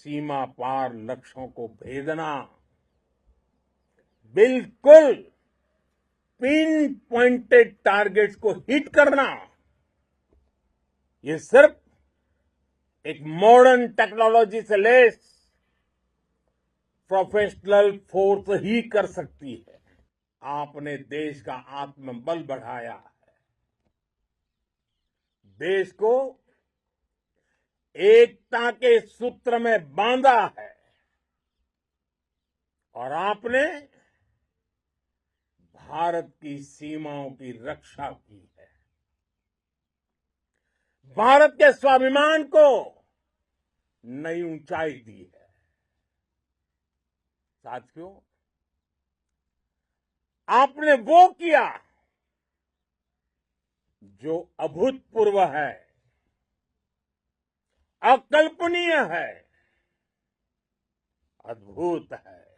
सीमा पार लक्ष्यों को भेदना, बिल्कुल पिन पॉइंटेड टारगेट्स को हिट करना, ये सिर्फ एक मॉडर्न टेक्नोलॉजी से लेस प्रोफेशनल फोर्स ही कर सकती है। आपने देश का आत्मबल बढ़ाया है, देश को एकता के सूत्र में बांधा है और आपने भारत की सीमाओं की रक्षा की है। भारत के स्वाभिमान को नई ऊंचाई दी है। साथियों, आपने वो किया जो अभूतपूर्व है, अकल्पनीय है, अद्भुत है।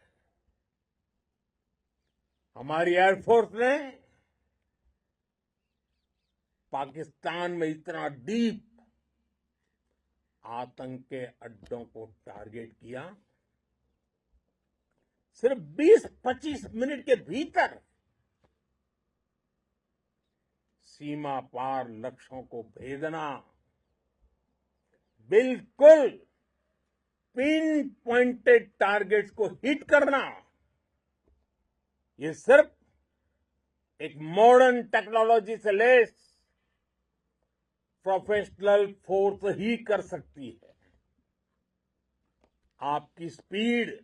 हमारी एयरफोर्स ने पाकिस्तान में इतना डीप आतंक के अड्डों को टारगेट किया, सिर्फ 20-25 मिनट के भीतर सीमा पार लक्ष्यों को भेदना, बिल्कुल पिन पॉइंटेड टारगेट्स को हिट करना, ये सिर्फ एक मॉडर्न टेक्नोलॉजी से लेस प्रोफेशनल फोर्स ही कर सकती है। आपकी स्पीड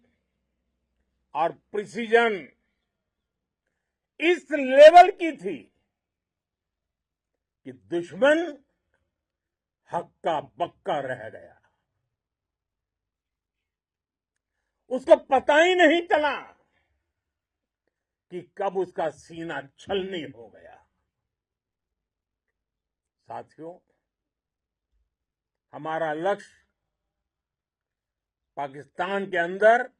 और प्रिसीजन इस लेवल की थी कि दुश्मन हक्का बक्का रह गया। उसको पता ही नहीं चला कि कब उसका सीना छलनी हो गया। साथियों, हमारा लक्ष्य पाकिस्तान के अंदर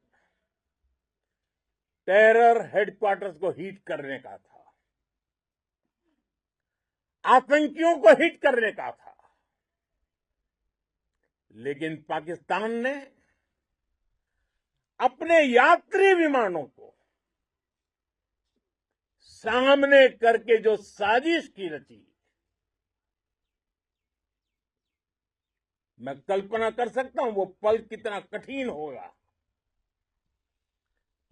टेरर हेडक्वार्टर्स को हिट करने का था, आतंकियों को हिट करने का था, लेकिन पाकिस्तान ने अपने यात्री विमानों को सामने करके जो साजिश की रची, मैं कल्पना कर सकता हूं वो पल कितना कठिन होगा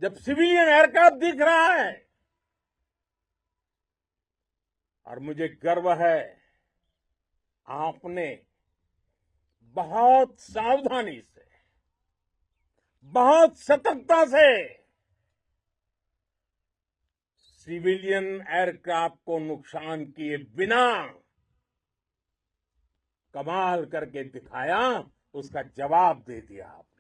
जब सिविलियन एयरक्राफ्ट दिख रहा है। और मुझे गर्व है, आपने बहुत सावधानी से, बहुत सतर्कता से सिविलियन एयरक्राफ्ट को नुकसान किए बिना कमाल करके दिखाया, उसका जवाब दे दिया आपने।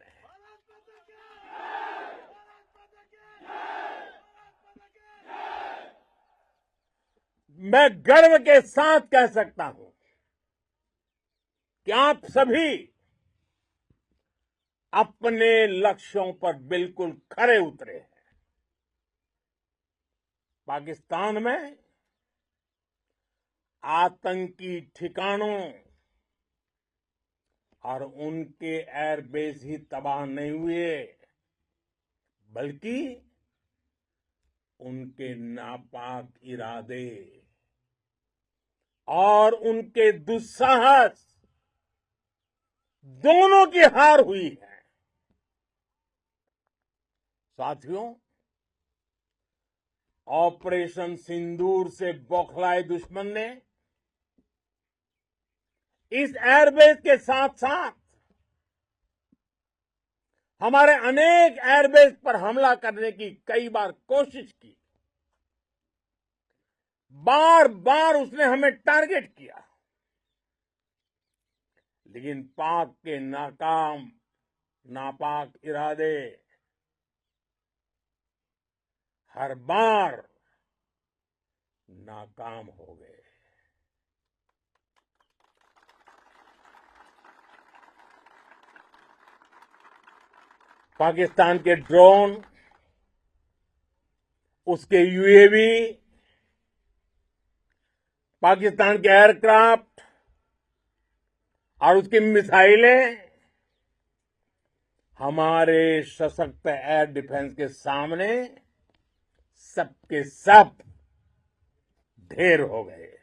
मैं गर्व के साथ कह सकता हूं कि आप सभी अपने लक्ष्यों पर बिल्कुल खरे उतरे हैं। पाकिस्तान में आतंकी ठिकानों और उनके एयरबेस ही तबाह नहीं हुए, बल्कि उनके नापाक इरादे और उनके दुस्साहस दोनों की हार हुई है। साथियों, ऑपरेशन सिंदूर से बौखलाए दुश्मन ने इस एयरबेस के साथ साथ हमारे अनेक एयरबेस पर हमला करने की कई बार कोशिश की। बार बार उसने हमें टारगेट किया, लेकिन पाक के नापाक इरादे हर बार नाकाम हो गए। पाकिस्तान के ड्रोन, उसके यूएवी, पाकिस्तान के एयरक्राफ्ट और उसकी मिसाइलें हमारे सशक्त एयर डिफेंस के सामने सबके सब ढेर हो गए।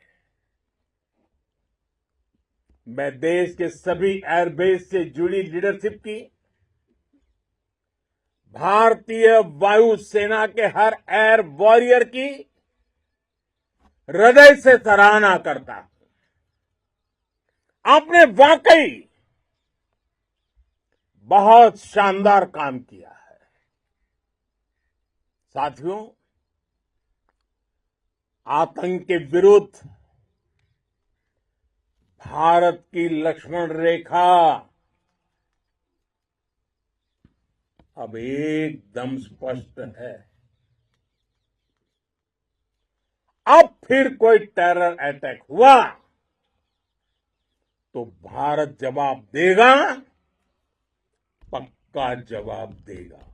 मैं देश के सभी एयरबेस से जुड़ी लीडरशिप की, भारतीय वायुसेना के हर एयर वॉरियर की हृदय से सराहना करता हूं। आपने वाकई बहुत शानदार काम किया है। साथियों, आतंक के विरुद्ध भारत की लक्ष्मण रेखा अब एकदम स्पष्ट है। अब फिर कोई टेरर अटैक हुआ तो भारत जवाब देगा, पक्का जवाब देगा।